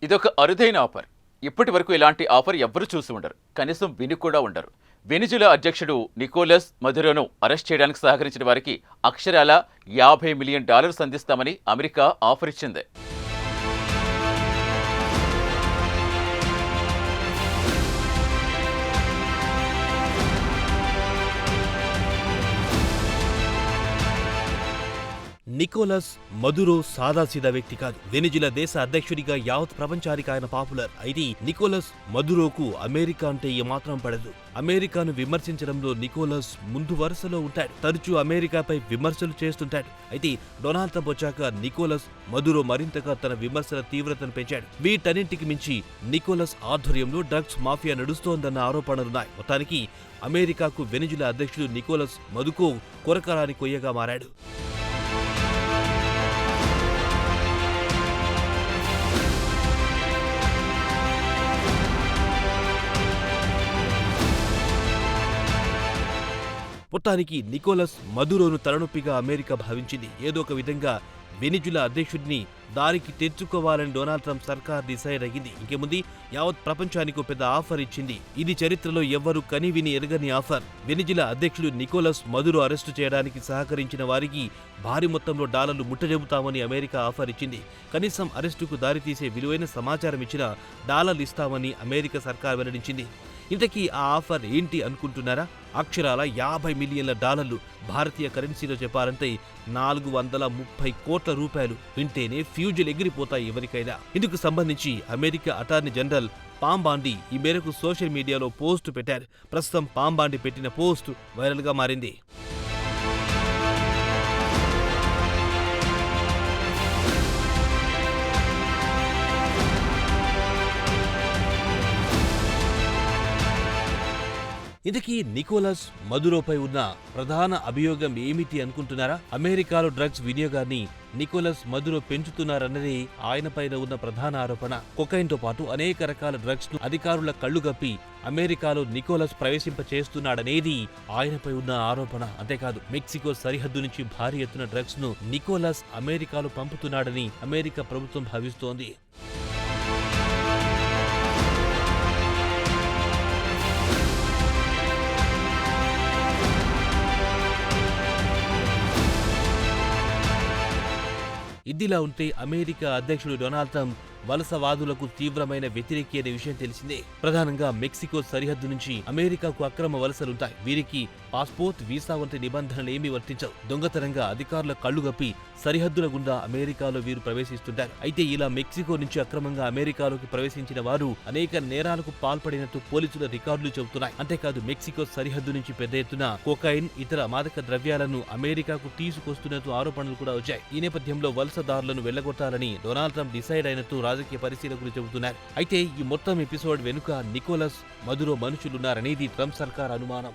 ఇదొక అరుదైన ఆఫర్. ఇప్పటి వరకు ఇలాంటి ఆఫర్ ఎవ్వరూ చూసి ఉండరు. కనీసం విని కూడా ఉండరు. వెనిజులా అధ్యక్షుడు నికోలస్ మదురోను అరెస్ట్ చేయడానికి సహకరించిన వారికి అక్షరాల $50 మిలియన్ అందిస్తామని అమెరికా ఆఫర్ ఇచ్చింది. నికోలస్ మదురో సాదాసీదా వ్యక్తి కాదు. వెనిజులా దేశ అధ్యక్షుడిగా యావత్ ప్రపంచానికి ఆయన పాపులర్. అయితే నికోలస్ మదురోకు అమెరికా అంటే ఏమాత్రం పడదు. అమెరికాను విమర్శించడంలో నికోలస్ ముందు వరుసలో ఉంటాడు. తరచూ అమెరికాపై విమర్శలు చేస్తుంటాడు. అయితే డొనాల్డ్ ట్రంప్ వచ్చాక నికోలస్ మదురో మరింతగా తన విమర్శల తీవ్రతను పెంచాడు. వీటన్నింటికి మించి నికోలస్ ఆధ్వర్యంలో డ్రగ్స్ మాఫియా నడుస్తోందన్న ఆరోపణలున్నాయి. మొత్తానికి అమెరికాకు వెనిజులా అధ్యక్షుడు నికోలస్ మదురో కొరకరాని కొయ్యగా మారాడు. మొత్తానికి నికోలస్ మదురోను తలనొప్పిగా అమెరికా భావించింది. ఏదో ఒక విధంగా వెనిజులా అధ్యక్షుడిని దారికి తెచ్చుకోవాలని డొనాల్డ్ ట్రంప్ సర్కార్ డిసైడ్ అయ్యింది. ఇంకేముంది, యావత్ ప్రపంచానికి పెద్ద ఆఫర్ ఇచ్చింది. ఇది చరిత్రలో ఎవ్వరూ కనివిని ఎరగని ఆఫర్. వెనిజులా అధ్యక్షుడు నికోలస్ మదురో అరెస్టు చేయడానికి సహకరించిన వారికి భారీ మొత్తంలో డాలర్లు ముట్టజెబుతామని అమెరికా ఆఫర్ ఇచ్చింది. కనీసం అరెస్టుకు దారితీసే విలువైన సమాచారం ఇచ్చినా డాలర్లు ఇస్తామని అమెరికా సర్కార్ వెల్లడించింది. ఇంతకీ ఆ ఆఫర్ ఏంటి అనుకుంటున్నారా? అక్షరాల $50 మిలియన్ల. భారతీయ కరెన్సీలో చెప్పాలంటే 430 కోట్ల రూపాయలు. వింటేనే ఫ్యూజులు ఎగిరిపోతాయి ఎవరికైనా. ఇందుకు సంబంధించి అమెరికా అటార్నీ జనరల్ పామ్ బాండి ఈ మేరకు సోషల్ మీడియాలో పోస్టు పెట్టారు. ప్రస్తుతం పామ్ బాండి పెట్టిన పోస్టు వైరల్గా మారింది. ఇంతకీ నికోలస్ మదురోపై ఉన్న ప్రధాన అభియోగం ఏమిటి అనుకుంటున్నారా? అమెరికాలో డ్రగ్స్ వినియోగాన్ని నికోలస్ మదురో పెంచుతున్నారన్నది ఆయనపైన ఉన్న ప్రధాన ఆరోపణ. కొకైన్ తో పాటు అనేక రకాల డ్రగ్స్ ను అధికారుల కళ్లుగప్పి అమెరికాలో నికోలస్ ప్రవేశింపచేస్తున్నాడనేది ఆయనపై ఉన్న ఆరోపణ. అంతేకాదు, మెక్సికో సరిహద్దు నుంచి భారీ ఎత్తున డ్రగ్స్ ను నికోలస్ అమెరికాలో పంపుతున్నాడని అమెరికా ప్రభుత్వం భావిస్తోంది. ఇదిలా ఉంటే అమెరికా అధ్యక్షుడు డొనాల్డ్ ట్రంప్ వలసవాదులకు తీవ్రమైన వ్యతిరేకి అనే విషయం తెలిసిందే. ప్రధానంగా మెక్సికో సరిహద్దు నుంచి అమెరికాకు అక్రమ వలసలుంటాయి. వీరికి పాస్పోర్ట్, వీసా వంటి నిబంధనలు ఏమీ వర్తించవు. దొంగతనంగా అధికారుల కళ్లుగప్పి సరిహద్దుల గుండా అమెరికాలో వీరు ప్రవేశిస్తుంటారు. అయితే ఇలా మెక్సికో నుంచి అక్రమంగా అమెరికాలోకి ప్రవేశించిన వారు అనేక నేరాలకు పాల్పడినట్టు పోలీసుల రికార్డులు చెబుతున్నాయి. అంతేకాదు, మెక్సికో సరిహద్దు నుంచి పెద్ద ఎత్తున కోకైన్, ఇతర మాదక ద్రవ్యాలను అమెరికాకు తీసుకొస్తున్నట్టు ఆరోపణలు కూడా వచ్చాయి. ఈ నేపథ్యంలో వలసదారులను వెళ్లగొట్టాలని డొనాల్డ్ ట్రంప్ డిసైడ్ అయినట్టు రాజకీయ పరిశీలకులు చెబుతున్నారు. అయితే ఈ మొత్తం ఎపిసోడ్ వెనుక నికోలస్ మదురో మనుషులున్నారనేది ట్రంప్ సర్కార్ అనుమానం.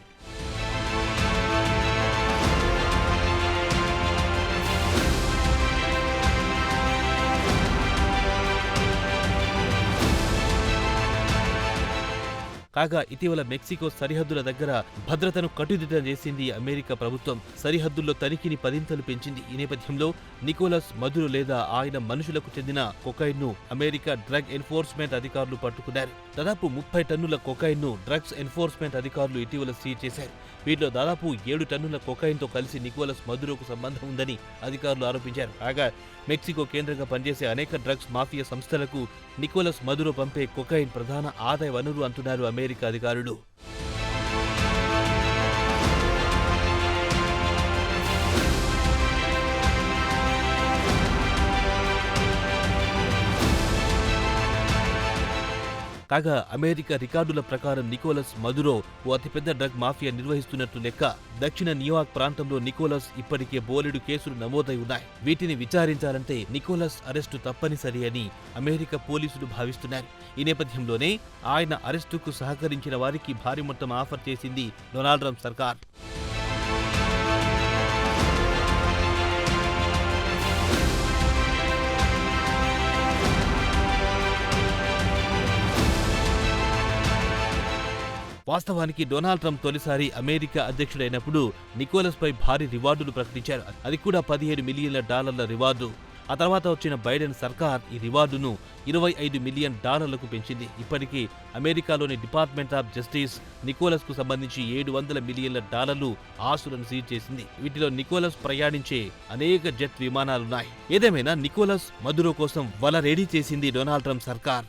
కాగా ఇటీవల మెక్సికో సరిహద్దుల దగ్గర భద్రతను కట్టుదిట్టం చేసింది అమెరికా ప్రభుత్వం. సరిహద్దుల్లో తనిఖీని పదింతలు పెంచింది. ఈ నేపథ్యంలో నికోలస్ మదురో లేదా ఆయన మనుషులకు చెందిన కొకైన్ ను అమెరికా డ్రగ్ ఎన్ఫోర్స్మెంట్ అధికారులు పట్టుకున్నారు. దాదాపు 30 టన్నుల కొకైన్ ను డ్రగ్స్ ఎన్ఫోర్స్మెంట్ అధికారులు ఇటీవల సీజ్ చేశారు. వీటిలో దాదాపు 7 టన్నుల కొకైన్ తో కలిసి నికోలస్ మదురోకు సంబంధం ఉందని అధికారులు ఆరోపించారు. కాగా మెక్సికో కేంద్రంగా పనిచేసే అనేక డ్రగ్స్ మాఫియా సంస్థలకు నికోలస్ మదురో పంపే కొకైన్ ప్రధాన ఆదాయ వనరు అంటున్నారు అమెరికా అధికారులు. కాగా అమెరికా రికార్డుల ప్రకారం నికోలస్ మదురో ఓ అతిపెద్ద డ్రగ్ మాఫియా నిర్వహిస్తున్నట్లు లెక్క. దక్షిణ న్యూయార్క్ ప్రాంతంలో నికోలస్ ఇప్పటికే బోలెడు కేసులు నమోదై ఉన్నాయి. వీటిని విచారించాలంటే నికోలస్ అరెస్టు తప్పనిసరి అని అమెరికా పోలీసులు భావిస్తున్నారు. ఈ నేపథ్యంలోనే ఆయన అరెస్టుకు సహకరించిన వారికి భారీ మొత్తం ఆఫర్ చేసింది డొనాల్డ్ ట్రంప్ సర్కార్. వాస్తవానికి డొనాల్డ్ ట్రంప్ తొలిసారి అమెరికా అధ్యక్షుడైనప్పుడు నికోలస్ పై భారీ రివార్డులు ప్రకటించారు. అది కూడా $17 మిలియన్ల రివార్డు. ఆ తర్వాత వచ్చిన బైడెన్ సర్కార్ ఈ రివార్డును $25 మిలియన్ పెంచింది. ఇప్పటికీ అమెరికాలోని డిపార్ట్మెంట్ ఆఫ్ జస్టిస్ నికోలస్ కు సంబంధించి $700 మిలియన్ల ఆస్తులను సీజ్ చేసింది. వీటిలో నికోలస్ ప్రయాణించే అనేక జెట్ విమానాలున్నాయి. ఏదేమైనా నికోలస్ మదురో కోసం వల రెడీ చేసింది డొనాల్డ్ ట్రంప్ సర్కార్.